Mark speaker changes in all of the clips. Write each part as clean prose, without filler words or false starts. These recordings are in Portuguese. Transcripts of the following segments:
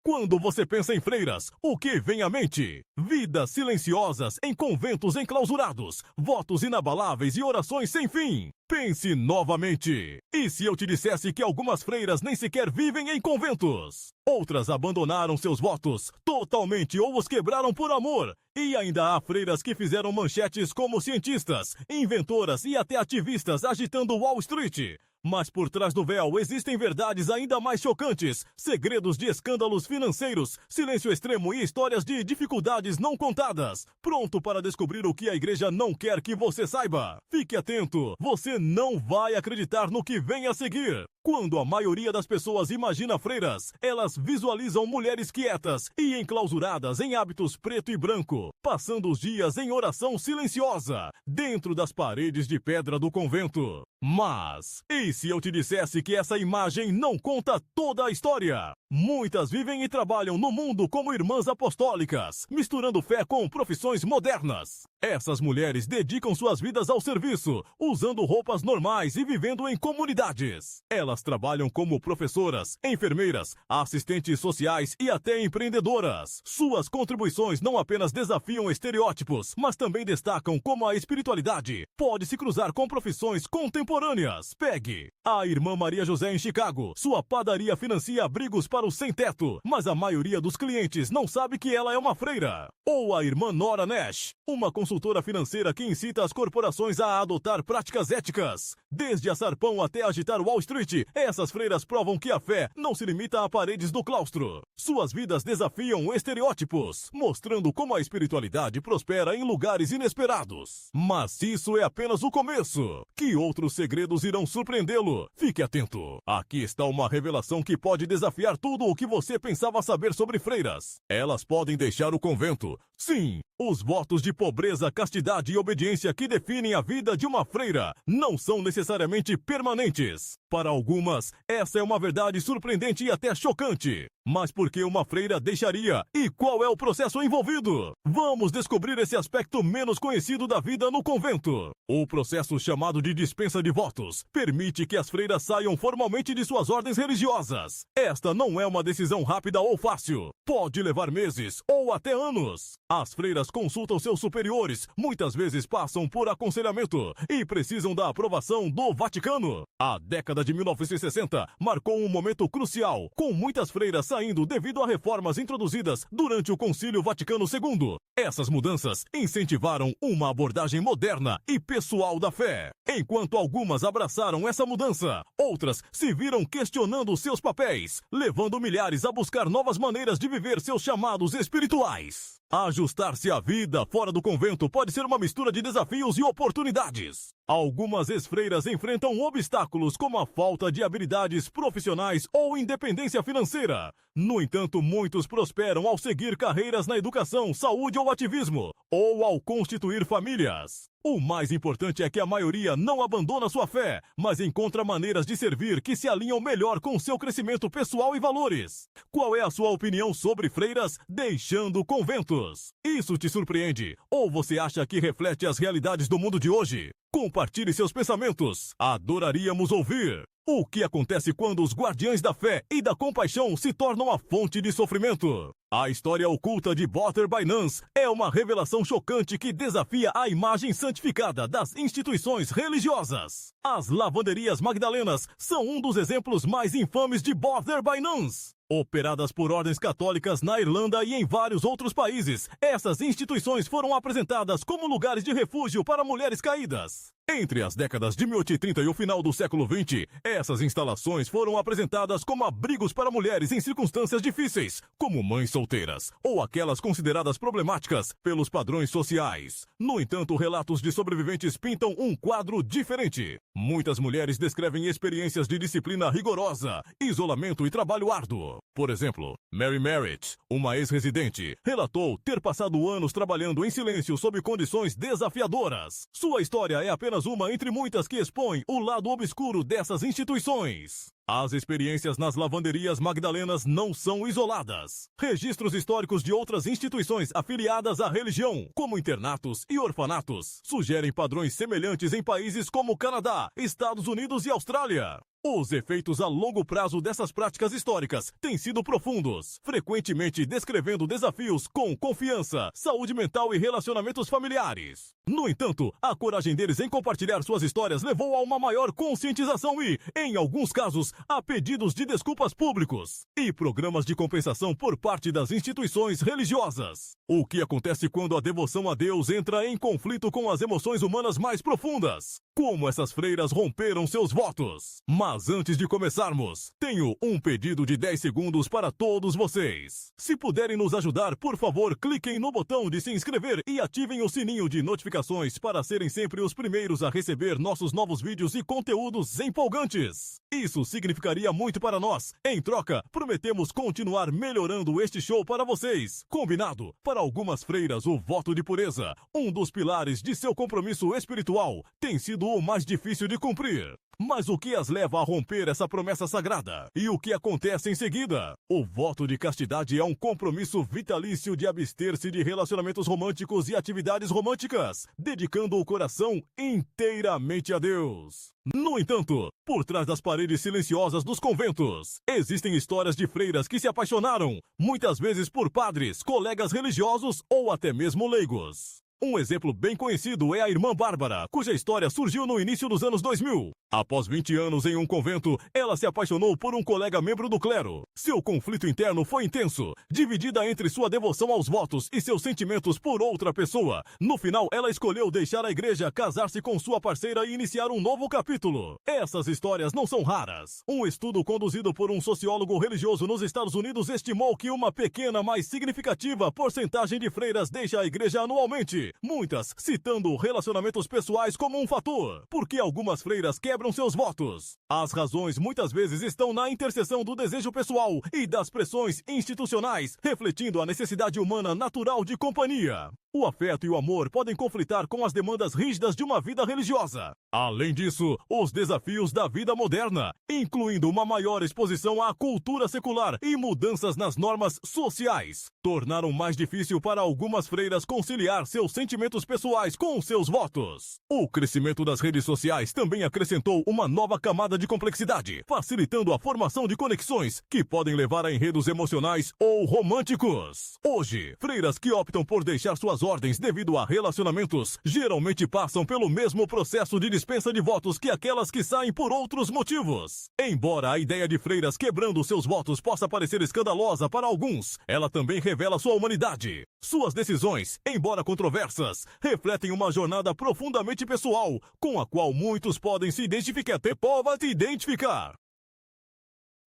Speaker 1: Quando você pensa em freiras, o que vem à mente? Vidas silenciosas em conventos enclausurados, votos inabaláveis e orações sem fim. Pense novamente. E se eu te dissesse que algumas freiras nem sequer vivem em conventos? Outras abandonaram seus votos totalmente ou os quebraram por amor. E ainda há freiras que fizeram manchetes como cientistas, inventoras e até ativistas agitando Wall Street. Mas por trás do véu existem verdades ainda mais chocantes, segredos de escândalos financeiros, silêncio extremo e histórias de dificuldades não contadas. Pronto para descobrir o que a igreja não quer que você saiba? Fique atento, você não vai acreditar no que vem a seguir. Quando a maioria das pessoas imagina freiras, elas visualizam mulheres quietas e enclausuradas em hábitos preto e branco, passando os dias em oração silenciosa, dentro das paredes de pedra do convento. Mas, e se eu te dissesse que essa imagem não conta toda a história? Muitas vivem e trabalham no mundo como irmãs apostólicas, misturando fé com profissões modernas. Essas mulheres dedicam suas vidas ao serviço, usando roupas normais e vivendo em comunidades. Elas trabalham como professoras, enfermeiras, assistentes sociais e até empreendedoras. Suas contribuições não apenas desafiam estereótipos, mas também destacam como a espiritualidade pode se cruzar com profissões contemporâneas. Pegue a Irmã Maria José em Chicago. Sua padaria financia abrigos para os sem-teto, mas a maioria dos clientes não sabe que ela é uma freira. Ou a Irmã Nora Nash, uma consultora financeira que incita as corporações a adotar práticas éticas. Desde assar pão até agitar Wall Street, essas freiras provam que a fé não se limita a paredes do claustro. Suas vidas desafiam estereótipos, mostrando como a espiritualidade prospera em lugares inesperados. Mas isso é apenas o começo. Que outros segredos irão surpreendê-lo? Fique atento. Aqui está uma revelação que pode desafiar tudo o que você pensava saber sobre freiras. Elas podem deixar o convento. Sim, os votos de pobreza, castidade e obediência que definem a vida de uma freira não são necessariamente permanentes. Para algumas, essa é uma verdade surpreendente e até chocante. Mas por que uma freira deixaria? E qual é o processo envolvido? Vamos descobrir esse aspecto menos conhecido da vida no convento. O processo chamado de dispensa de votos permite que as freiras saiam formalmente de suas ordens religiosas. Esta não é uma decisão rápida ou fácil. Pode levar meses ou até anos. As freiras consultam seus superiores, muitas vezes passam por aconselhamento e precisam da aprovação do Vaticano. A década de 1960 marcou um momento crucial, com muitas freiras saindo devido a reformas introduzidas durante o Concílio Vaticano II. Essas mudanças incentivaram uma abordagem moderna e pessoal da fé. Enquanto algumas abraçaram essa mudança, outras se viram questionando seus papéis, levando milhares a buscar novas maneiras de viver seus chamados espirituais. Ajustar-se à vida fora do convento pode ser uma mistura de desafios e oportunidades. Algumas ex-freiras enfrentam obstáculos como a falta de habilidades profissionais ou independência financeira. No entanto, muitos prosperam ao seguir carreiras na educação, saúde ou ativismo, ou ao constituir famílias. O mais importante é que a maioria não abandona sua fé, mas encontra maneiras de servir que se alinham melhor com seu crescimento pessoal e valores. Qual é a sua opinião sobre freiras deixando conventos? Isso te surpreende? Ou você acha que reflete as realidades do mundo de hoje? Compartilhe seus pensamentos. Adoraríamos ouvir. O que acontece quando os guardiães da fé e da compaixão se tornam a fonte de sofrimento? A história oculta de Butter by Nuns é uma revelação chocante que desafia a imagem santificada das instituições religiosas. As lavanderias magdalenas são um dos exemplos mais infames de Butter by Nuns. Operadas por ordens católicas na Irlanda e em vários outros países, essas instituições foram apresentadas como lugares de refúgio para mulheres caídas. Entre as décadas de 1830 e o final do século XX, essas instalações foram apresentadas como abrigos para mulheres em circunstâncias difíceis, como mães solteiras, ou aquelas consideradas problemáticas pelos padrões sociais. No entanto, relatos de sobreviventes pintam um quadro diferente. Muitas mulheres descrevem experiências de disciplina rigorosa, isolamento e trabalho árduo. Por exemplo, Mary Merritt, uma ex-residente, relatou ter passado anos trabalhando em silêncio sob condições desafiadoras. Sua história é apenas uma entre muitas que expõe o lado obscuro dessas instituições. As experiências nas lavanderias magdalenas não são isoladas. Registros históricos de outras instituições afiliadas à religião, como internatos e orfanatos, sugerem padrões semelhantes em países como Canadá, Estados Unidos e Austrália. Os efeitos a longo prazo dessas práticas históricas têm sido profundos, frequentemente descrevendo desafios com confiança, saúde mental e relacionamentos familiares. No entanto, a coragem deles em compartilhar suas histórias levou a uma maior conscientização e, em alguns casos, a pedidos de desculpas públicos e programas de compensação por parte das instituições religiosas. O que acontece quando a devoção a Deus entra em conflito com as emoções humanas mais profundas? Como essas freiras romperam seus votos? Mas antes de começarmos, tenho um pedido de 10 segundos para todos vocês. Se puderem nos ajudar, por favor, cliquem no botão de se inscrever e ativem o sininho de notificações para serem sempre os primeiros a receber nossos novos vídeos e conteúdos empolgantes. Isso significaria muito para nós. Em troca, prometemos continuar melhorando este show para vocês. Combinado? Para algumas freiras, o voto de pureza, um dos pilares de seu compromisso espiritual, tem sido o mais difícil de cumprir. Mas o que as leva a romper essa promessa sagrada? E o que acontece em seguida? O voto de castidade é um compromisso vitalício de abster-se de relacionamentos românticos e atividades românticas, dedicando o coração inteiramente a Deus. No entanto, por trás das paredes silenciosas dos conventos, existem histórias de freiras que se apaixonaram, muitas vezes por padres, colegas religiosos ou até mesmo leigos. Um exemplo bem conhecido é a irmã Bárbara, cuja história surgiu no início dos anos 2000. Após 20 anos em um convento, ela se apaixonou por um colega membro do clero. Seu conflito interno foi intenso, dividida entre sua devoção aos votos e seus sentimentos por outra pessoa. No final, ela escolheu deixar a igreja, casar-se com sua parceira e iniciar um novo capítulo. Essas histórias não são raras. Um estudo conduzido por um sociólogo religioso nos Estados Unidos estimou que uma pequena, mas significativa porcentagem de freiras deixa a igreja anualmente. Muitas citando relacionamentos pessoais como um fator, porque algumas freiras quebram seus votos. As razões muitas vezes estão na interseção do desejo pessoal e das pressões institucionais, refletindo a necessidade humana natural de companhia. O afeto e o amor podem conflitar com as demandas rígidas de uma vida religiosa. Além disso, os desafios da vida moderna, incluindo uma maior exposição à cultura secular e mudanças nas normas sociais, tornaram mais difícil para algumas freiras conciliar seus sentimentos pessoais com seus votos. O crescimento das redes sociais também acrescentou uma nova camada de complexidade, facilitando a formação de conexões que podem levar a enredos emocionais ou românticos. Hoje, freiras que optam por deixar suas ordens devido a relacionamentos geralmente passam pelo mesmo processo de dispensa de votos que aquelas que saem por outros motivos. Embora a ideia de freiras quebrando seus votos possa parecer escandalosa para alguns, ela também revela sua humanidade. Suas decisões, embora controversas, refletem uma jornada profundamente pessoal, com a qual muitos podem se identificar.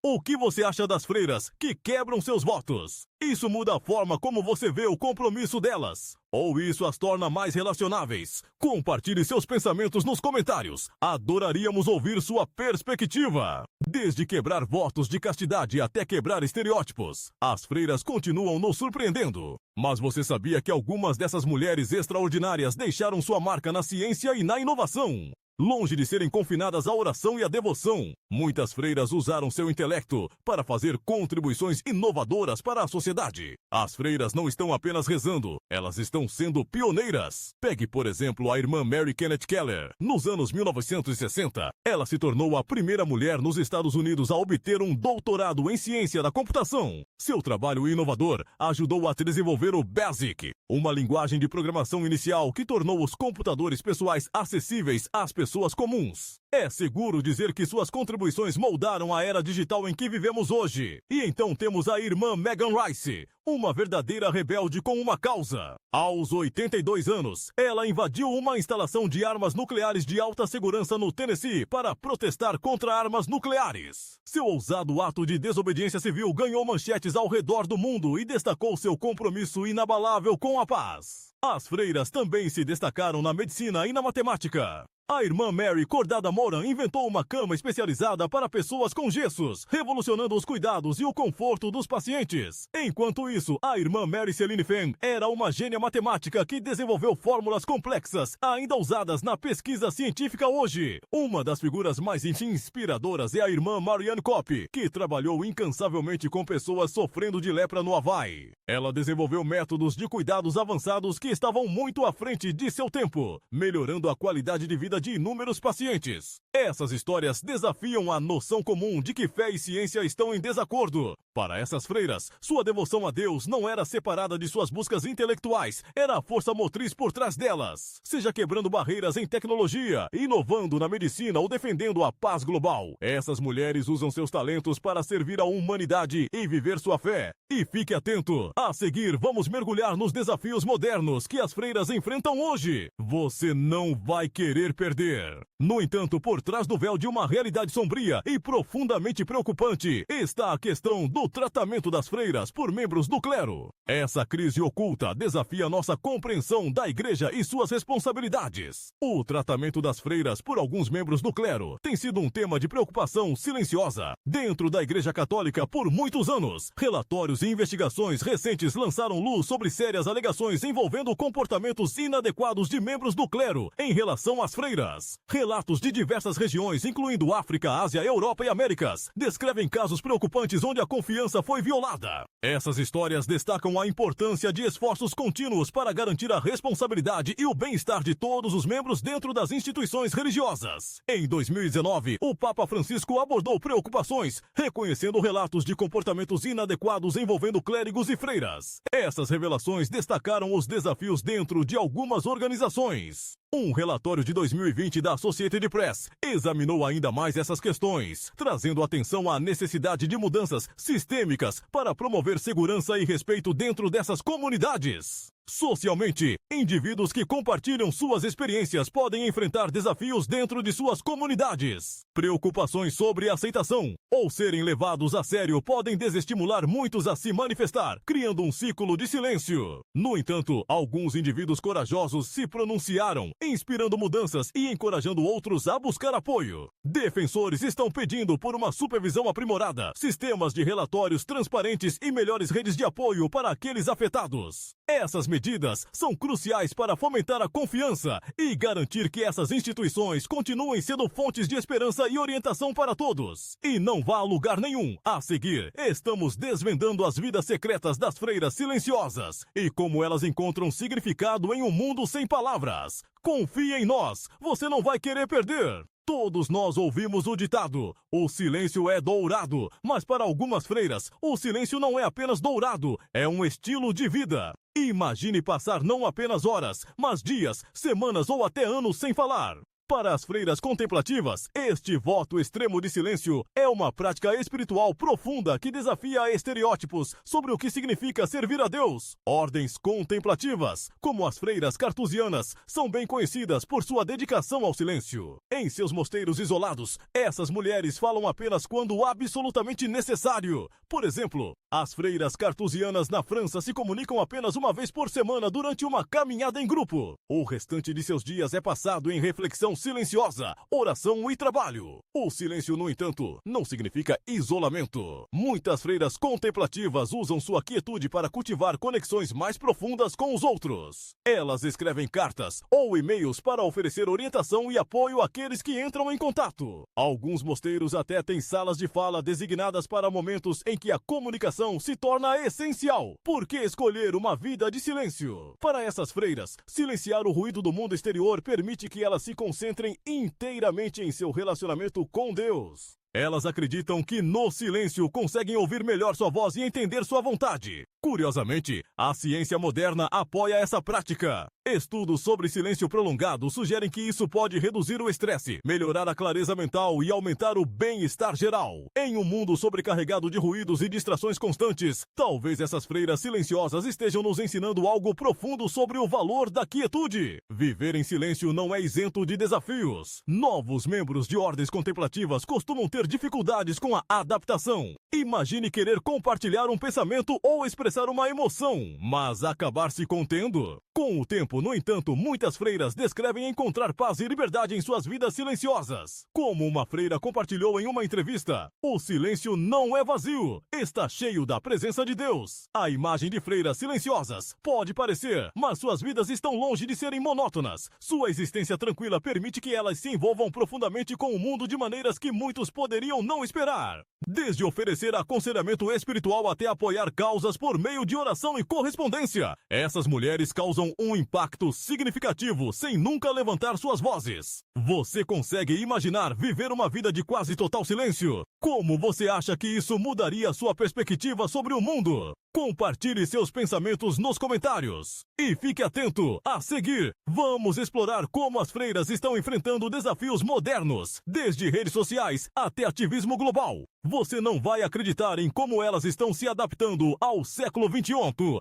Speaker 1: O que você acha das freiras que quebram seus votos? Isso muda a forma como você vê o compromisso delas? Ou isso as torna mais relacionáveis? Compartilhe seus pensamentos nos comentários. Adoraríamos ouvir sua perspectiva. Desde quebrar votos de castidade até quebrar estereótipos, as freiras continuam nos surpreendendo. Mas você sabia que algumas dessas mulheres extraordinárias deixaram sua marca na ciência e na inovação? Longe de serem confinadas à oração e à devoção, muitas freiras usaram seu intelecto para fazer contribuições inovadoras para a sociedade. As freiras não estão apenas rezando, elas estão sendo pioneiras. Pegue, por exemplo, a irmã Mary Kenneth Keller. Nos anos 1960, ela se tornou a primeira mulher nos Estados Unidos a obter um doutorado em ciência da computação. Seu trabalho inovador ajudou a desenvolver o BASIC, uma linguagem de programação inicial que tornou os computadores pessoais acessíveis às pessoas comuns. É seguro dizer que suas contribuições moldaram a era digital em que vivemos hoje. E então temos a irmã Megan Rice, uma verdadeira rebelde com uma causa. Aos 82 anos, ela invadiu uma instalação de armas nucleares de alta segurança no Tennessee para protestar contra armas nucleares. Seu ousado ato de desobediência civil ganhou manchetes ao redor do mundo e destacou seu compromisso inabalável com a paz. As freiras também se destacaram na medicina e na matemática. A irmã Mary Cordada Moran inventou uma cama especializada para pessoas com gessos, revolucionando os cuidados e o conforto dos pacientes. Enquanto isso, a irmã Mary Celine Fenn era uma gênia matemática que desenvolveu fórmulas complexas, ainda usadas na pesquisa científica hoje. Uma das figuras mais inspiradoras é a irmã Marianne Kopp, que trabalhou incansavelmente com pessoas sofrendo de lepra no Havaí. Ela desenvolveu métodos de cuidados avançados que estavam muito à frente de seu tempo, melhorando a qualidade de vida vida de inúmeros pacientes. Essas histórias desafiam a noção comum de que fé e ciência estão em desacordo. Para essas freiras, sua devoção a Deus não era separada de suas buscas intelectuais, era a força motriz por trás delas. Seja quebrando barreiras em tecnologia, inovando na medicina ou defendendo a paz global, essas mulheres usam seus talentos para servir a humanidade e viver sua fé. E fique atento, a seguir vamos mergulhar nos desafios modernos que as freiras enfrentam hoje. Você não vai querer perder. No entanto, por trás do véu de uma realidade sombria e profundamente preocupante, está a questão do tratamento das freiras por membros do clero. Essa crise oculta desafia nossa compreensão da igreja e suas responsabilidades. O tratamento das freiras por alguns membros do clero tem sido um tema de preocupação silenciosa dentro da Igreja Católica por muitos anos. Relatórios e investigações recentes lançaram luz sobre sérias alegações envolvendo comportamentos inadequados de membros do clero em relação às freiras. Relatos de diversas regiões, incluindo África, Ásia, Europa e Américas, descrevem casos preocupantes onde a confiança foi violada. Essas histórias destacam a importância de esforços contínuos para garantir a responsabilidade e o bem-estar de todos os membros dentro das instituições religiosas. Em 2019, o Papa Francisco abordou preocupações, reconhecendo relatos de comportamentos inadequados envolvendo clérigos e freiras. Essas revelações destacaram os desafios dentro de algumas organizações. Um relatório de 2020 da Associated Press examinou ainda mais essas questões, trazendo atenção à necessidade de mudanças sistêmicas para promover segurança e respeito dentro dessas comunidades. Socialmente, indivíduos que compartilham suas experiências podem enfrentar desafios dentro de suas comunidades. Preocupações sobre aceitação ou serem levados a sério podem desestimular muitos a se manifestar, criando um ciclo de silêncio. No entanto, alguns indivíduos corajosos se pronunciaram, inspirando mudanças e encorajando outros a buscar apoio. Defensores estão pedindo por uma supervisão aprimorada, sistemas de relatórios transparentes e melhores redes de apoio para aqueles afetados. Essas medidas são cruciais para fomentar a confiança e garantir que essas instituições continuem sendo fontes de esperança e orientação para todos. E não vá a lugar nenhum. A seguir, estamos desvendando as vidas secretas das freiras silenciosas e como elas encontram significado em um mundo sem palavras. Confie em nós, você não vai querer perder. Todos nós ouvimos o ditado, o silêncio é dourado, mas para algumas freiras, o silêncio não é apenas dourado, é um estilo de vida. Imagine passar não apenas horas, mas dias, semanas ou até anos sem falar. Para as freiras contemplativas, este voto extremo de silêncio é uma prática espiritual profunda que desafia estereótipos sobre o que significa servir a Deus. Ordens contemplativas, como as freiras cartusianas, são bem conhecidas por sua dedicação ao silêncio. Em seus mosteiros isolados, essas mulheres falam apenas quando absolutamente necessário. Por exemplo, as freiras cartusianas na França se comunicam apenas uma vez por semana durante uma caminhada em grupo. O restante de seus dias é passado em reflexão silenciosa, oração e trabalho. O silêncio, no entanto, não significa isolamento. Muitas freiras contemplativas usam sua quietude para cultivar conexões mais profundas com os outros. Elas escrevem cartas ou e-mails para oferecer orientação e apoio àqueles que entram em contato. Alguns mosteiros até têm salas de fala designadas para momentos em que a comunicação se torna essencial. Por que escolher uma vida de silêncio? Para essas freiras, silenciar o ruído do mundo exterior permite que elas se concentrem inteiramente em seu relacionamento com Deus. Elas acreditam que no silêncio conseguem ouvir melhor sua voz e entender sua vontade. Curiosamente, a ciência moderna apoia essa prática. Estudos sobre silêncio prolongado sugerem que isso pode reduzir o estresse, melhorar a clareza mental e aumentar o bem-estar geral. Em um mundo sobrecarregado de ruídos e distrações constantes, talvez essas freiras silenciosas estejam nos ensinando algo profundo sobre o valor da quietude. Viver em silêncio não é isento de desafios. Novos membros de ordens contemplativas costumam ter dificuldades com a adaptação. Imagine querer compartilhar um pensamento ou expressar uma emoção, mas acabar se contendo. Com o tempo, no entanto, muitas freiras descrevem encontrar paz e liberdade em suas vidas silenciosas. Como uma freira compartilhou em uma entrevista, o silêncio não é vazio, está cheio da presença de Deus. A imagem de freiras silenciosas pode parecer, mas suas vidas estão longe de serem monótonas. Sua existência tranquila permite que elas se envolvam profundamente com o mundo de maneiras que muitos poderiam não esperar. Desde oferecer aconselhamento espiritual até apoiar causas por meio de oração e correspondência, essas mulheres causam um impacto impacto significativo sem nunca levantar suas vozes. Você consegue imaginar viver uma vida de quase total silêncio? Como você acha que isso mudaria sua perspectiva sobre o mundo? Compartilhe seus pensamentos nos comentários. E fique atento, a seguir, vamos explorar como as freiras estão enfrentando desafios modernos, desde redes sociais até ativismo global. Você não vai acreditar em como elas estão se adaptando ao século XXI.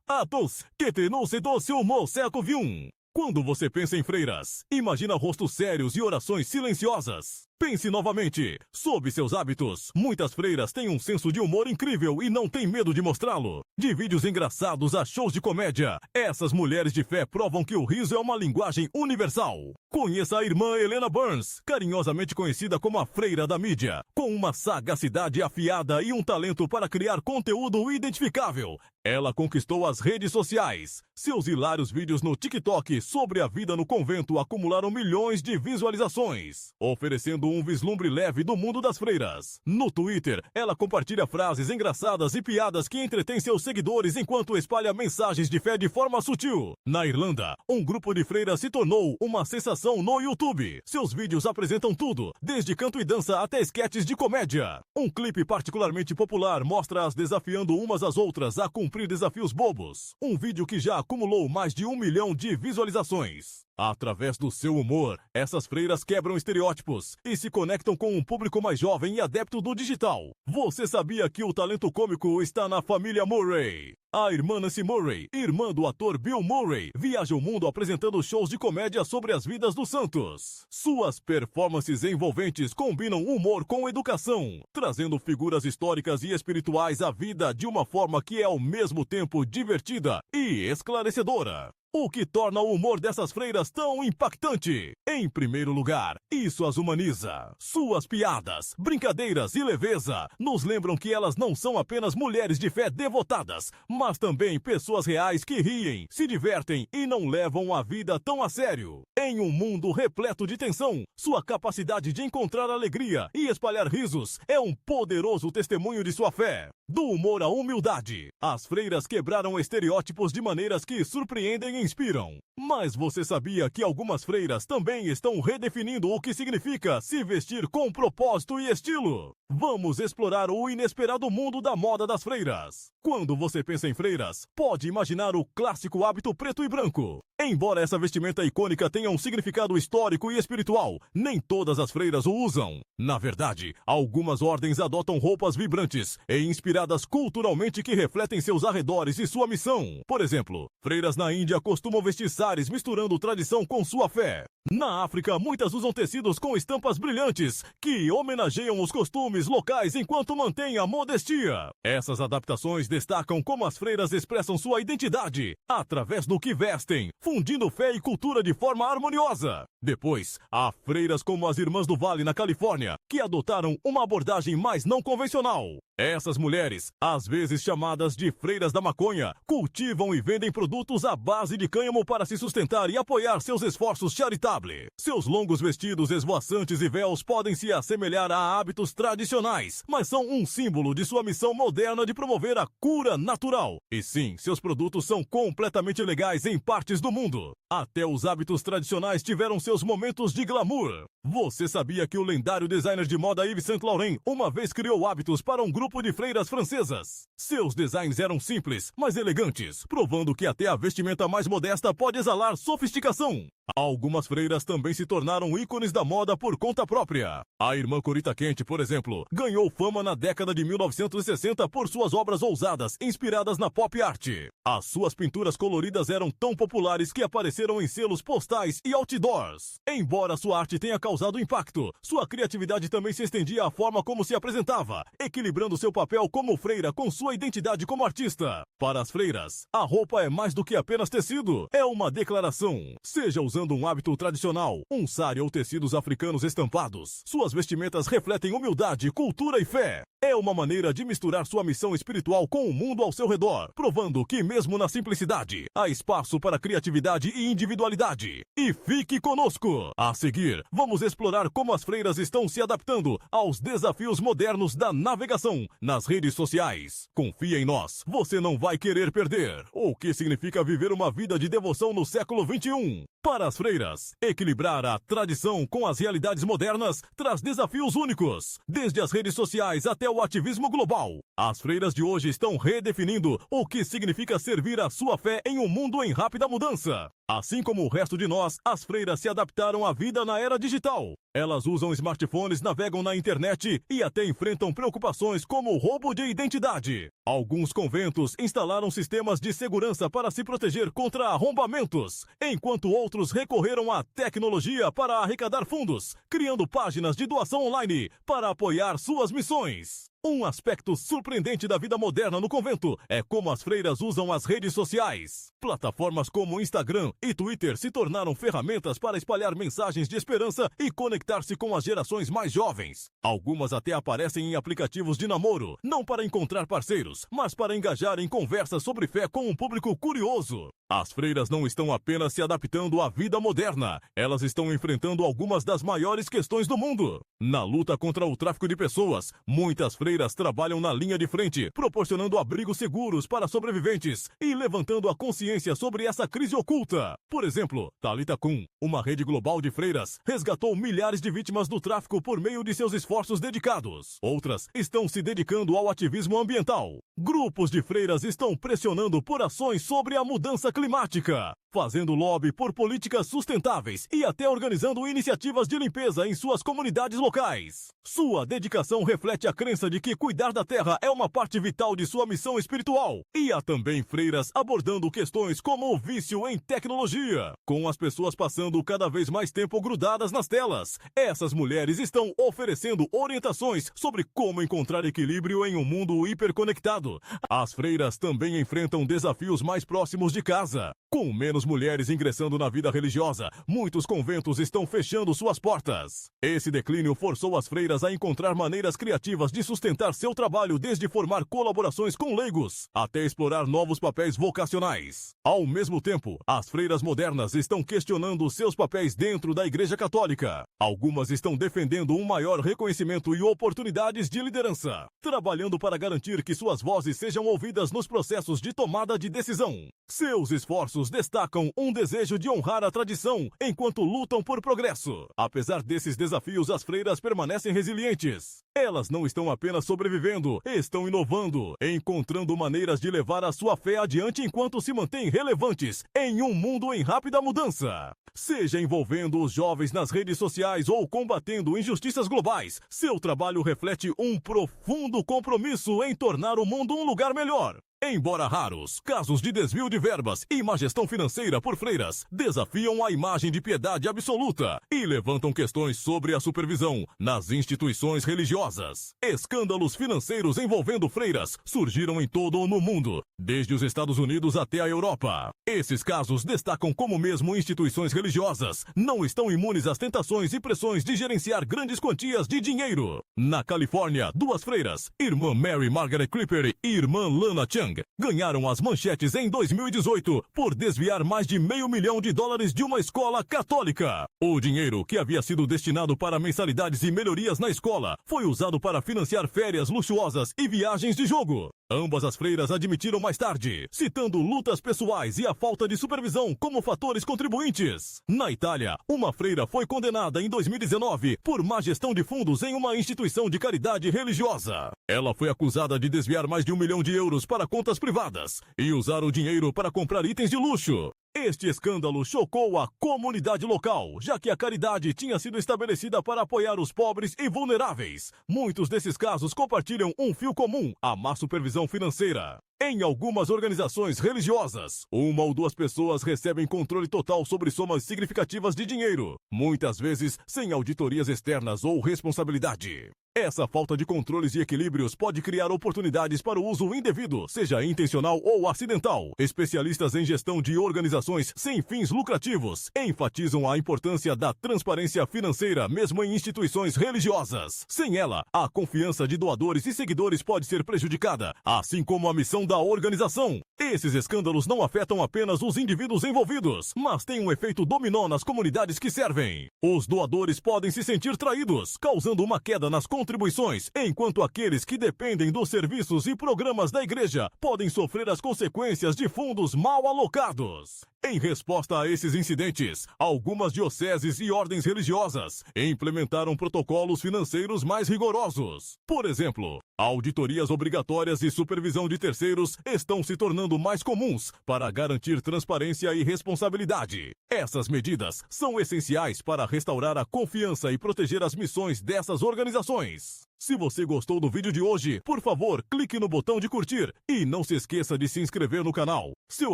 Speaker 1: Atos que se do seu século XXI. Quando você pensa em freiras, imagina rostos sérios e orações silenciosas. Pense novamente. Sob seus hábitos, muitas freiras têm um senso de humor incrível e não têm medo de mostrá-lo. De vídeos engraçados a shows de comédia, essas mulheres de fé provam que o riso é uma linguagem universal. Conheça a irmã Helena Burns, carinhosamente conhecida como a freira da mídia, com uma sagacidade afiada e um talento para criar conteúdo identificável. Ela conquistou as redes sociais. Seus hilários vídeos no TikTok sobre a vida no convento acumularam milhões de visualizações, oferecendo um vislumbre leve do mundo das freiras. No Twitter, ela compartilha frases engraçadas e piadas que entretêm seus seguidores enquanto espalha mensagens de fé de forma sutil. Na Irlanda, um grupo de freiras se tornou uma sensação no YouTube. Seus vídeos apresentam tudo, desde canto e dança até esquetes de comédia. Um clipe particularmente popular mostra as desafiando umas às outras a cumprir desafios bobos. Um vídeo que já acumulou mais de 1 milhão de visualizações. Através do seu humor, essas freiras quebram estereótipos e se conectam com um público mais jovem e adepto do digital. Você sabia que o talento cômico está na família Murray? A irmã Nancy Murray, irmã do ator Bill Murray, viaja o mundo apresentando shows de comédia sobre as vidas dos santos. Suas performances envolventes combinam humor com educação, trazendo figuras históricas e espirituais à vida de uma forma que é ao mesmo tempo divertida e esclarecedora. O que torna o humor dessas freiras tão impactante? Em primeiro lugar, isso as humaniza. Suas piadas, brincadeiras e leveza nos lembram que elas não são apenas mulheres de fé devotadas, mas também pessoas reais que riem, se divertem e não levam a vida tão a sério. Em um mundo repleto de tensão, sua capacidade de encontrar alegria e espalhar risos é um poderoso testemunho de sua fé. Do humor à humildade, as freiras quebraram estereótipos de maneiras que surpreendem e inspiram. Mas você sabia que algumas freiras também estão redefinindo o que significa se vestir com propósito e estilo? Vamos explorar o inesperado mundo da moda das freiras. Quando você pensa em freiras, pode imaginar o clássico hábito preto e branco. Embora essa vestimenta icônica tenha um significado histórico e espiritual, nem todas as freiras o usam. Na verdade, algumas ordens adotam roupas vibrantes e inspiradas culturalmente que refletem seus arredores e sua missão. Por exemplo, freiras na Índia costumam vestir saris misturando tradição com sua fé. Na África, muitas usam tecidos com estampas brilhantes, que homenageiam os costumes locais enquanto mantêm a modestia. Essas adaptações destacam como as freiras expressam sua identidade, através do que vestem, fundindo fé e cultura de forma harmoniosa. Depois, há freiras como as Irmãs do Vale, na Califórnia, que adotaram uma abordagem mais não convencional. Essas mulheres, às vezes chamadas de freiras da maconha, cultivam e vendem produtos à base de cânhamo para se sustentar e apoiar seus esforços charitáveis. Seus longos vestidos esvoaçantes e véus podem se assemelhar a hábitos tradicionais, mas são um símbolo de sua missão moderna de promover a cura natural. E sim, seus produtos são completamente legais em partes do mundo. Até os hábitos tradicionais tiveram seus momentos de glamour. Você sabia que o lendário designer de moda Yves Saint Laurent uma vez criou hábitos para um grupo de freiras francesas? Seus designs eram simples, mas elegantes, provando que até a vestimenta mais modesta pode exalar sofisticação. Algumas freiras também se tornaram ícones da moda por conta própria. A irmã Corita Quente, por exemplo, ganhou fama na década de 1960 por suas obras ousadas, inspiradas na pop art. As suas pinturas coloridas eram tão populares que apareceram em selos postais e outdoors. Embora sua arte tenha causado impacto, sua criatividade também se estendia à forma como se apresentava, equilibrando seu papel como freira com sua identidade como artista. Para as freiras, a roupa é mais do que apenas tecido, é uma declaração. Seja usada usando um hábito tradicional, um sari ou tecidos africanos estampados. Suas vestimentas refletem humildade, cultura e fé. É uma maneira de misturar sua missão espiritual com o mundo ao seu redor, provando que mesmo na simplicidade, há espaço para criatividade e individualidade. E fique conosco! A seguir, vamos explorar como as freiras estão se adaptando aos desafios modernos da navegação nas redes sociais. Confia em nós, você não vai querer perder. O que significa viver uma vida de devoção no século XXI? Para as freiras, equilibrar a tradição com as realidades modernas traz desafios únicos, desde as redes sociais até o ativismo global. As freiras de hoje estão redefinindo o que significa servir a sua fé em um mundo em rápida mudança. Assim como o resto de nós, as freiras se adaptaram à vida na era digital. Elas usam smartphones, navegam na internet e até enfrentam preocupações como roubo de identidade. Alguns conventos instalaram sistemas de segurança para se proteger contra arrombamentos, enquanto outros recorreram à tecnologia para arrecadar fundos, criando páginas de doação online para apoiar suas missões. Um aspecto surpreendente da vida moderna no convento é como as freiras usam as redes sociais. Plataformas como Instagram e Twitter se tornaram ferramentas para espalhar mensagens de esperança e conectar-se com as gerações mais jovens. Algumas até aparecem em aplicativos de namoro, não para encontrar parceiros, mas para engajar em conversas sobre fé com um público curioso. As freiras não estão apenas se adaptando à vida moderna, elas estão enfrentando algumas das maiores questões do mundo. Na luta contra o tráfico de pessoas, muitas freiras trabalham na linha de frente, proporcionando abrigos seguros para sobreviventes e levantando a consciência sobre essa crise oculta. Por exemplo, Talitha Kum, uma rede global de freiras, resgatou milhares de vítimas do tráfico por meio de seus esforços dedicados. Outras estão se dedicando ao ativismo ambiental. Grupos de freiras estão pressionando por ações sobre a mudança climática, fazendo lobby por políticas sustentáveis e até organizando iniciativas de limpeza em suas comunidades locais. Sua dedicação reflete a crença de que cuidar da terra é uma parte vital de sua missão espiritual. E há também freiras abordando questões como o vício em tecnologia. Com as pessoas passando cada vez mais tempo grudadas nas telas, essas mulheres estão oferecendo orientações sobre como encontrar equilíbrio em um mundo hiperconectado. As freiras também enfrentam desafios mais próximos de casa. Com menos mulheres ingressando na vida religiosa, muitos conventos estão fechando suas portas. Esse declínio forçou as freiras a encontrar maneiras criativas de sustentar seu trabalho, desde formar colaborações com leigos até explorar novos papéis vocacionais. Ao mesmo tempo, as freiras modernas estão questionando seus papéis dentro da Igreja Católica. Algumas estão defendendo um maior reconhecimento e oportunidades de liderança, trabalhando para garantir que suas vozes sejam ouvidas nos processos de tomada de decisão. Seus esforços destacam um desejo de honrar a tradição enquanto lutam por progresso. Apesar desses desafios, as freiras permanecem resilientes. Elas não estão apenas sobrevivendo, estão inovando, encontrando maneiras de levar a sua fé adiante enquanto se mantêm relevantes em um mundo em rápida mudança. Seja envolvendo os jovens nas redes sociais ou combatendo injustiças globais, seu trabalho reflete um profundo compromisso em tornar o mundo um lugar melhor. Embora raros, casos de desvio de verbas e má gestão financeira por freiras desafiam a imagem de piedade absoluta e levantam questões sobre a supervisão nas instituições religiosas. Escândalos financeiros envolvendo freiras surgiram em todo o mundo, desde os Estados Unidos até a Europa. Esses casos destacam como mesmo instituições religiosas não estão imunes às tentações e pressões de gerenciar grandes quantias de dinheiro. Na Califórnia, duas freiras, irmã Mary Margaret Clipper e irmã Lana Chung, ganharam as manchetes em 2018 por desviar mais de $500 mil de uma escola católica. O dinheiro, que havia sido destinado para mensalidades e melhorias na escola, foi usado para financiar férias luxuosas e viagens de jogo. Ambas as freiras admitiram mais tarde, citando lutas pessoais e a falta de supervisão como fatores contribuintes. Na Itália, uma freira foi condenada em 2019 por má gestão de fundos em uma instituição de caridade religiosa. Ela foi acusada de desviar mais de €1 milhão para contas privadas e usar o dinheiro para comprar itens de luxo. Este escândalo chocou a comunidade local, já que a caridade tinha sido estabelecida para apoiar os pobres e vulneráveis. Muitos desses casos compartilham um fio comum: a má supervisão financeira. Em algumas organizações religiosas, uma ou duas pessoas recebem controle total sobre somas significativas de dinheiro, muitas vezes sem auditorias externas ou responsabilidade. Essa falta de controles e equilíbrios pode criar oportunidades para o uso indevido, seja intencional ou acidental. Especialistas em gestão de organizações sem fins lucrativos enfatizam a importância da transparência financeira mesmo em instituições religiosas. Sem ela, a confiança de doadores e seguidores pode ser prejudicada, assim como a missão da organização. Esses escândalos não afetam apenas os indivíduos envolvidos, mas têm um efeito dominó nas comunidades que servem. Os doadores podem se sentir traídos, causando uma queda nas contribuições, enquanto aqueles que dependem dos serviços e programas da igreja podem sofrer as consequências de fundos mal alocados. Em resposta a esses incidentes, algumas dioceses e ordens religiosas implementaram protocolos financeiros mais rigorosos. Por exemplo, auditorias obrigatórias e supervisão de terceiros estão se tornando mais comuns para garantir transparência e responsabilidade. Essas medidas são essenciais para restaurar a confiança e proteger as missões dessas organizações. Se você gostou do vídeo de hoje, por favor, clique no botão de curtir e não se esqueça de se inscrever no canal. Seu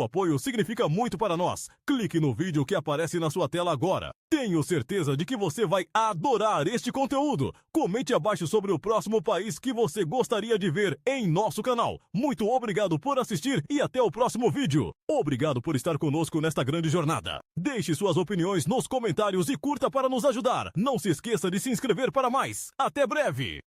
Speaker 1: apoio significa muito para nós. Clique no vídeo que aparece na sua tela agora. Tenho certeza de que você vai adorar este conteúdo. Comente abaixo sobre o próximo país que você gostaria de ver em nosso canal. Muito obrigado por assistir e até o próximo vídeo. Obrigado por estar conosco nesta grande jornada. Deixe suas opiniões nos comentários e curta para nos ajudar. Não se esqueça de se inscrever para mais. Até breve!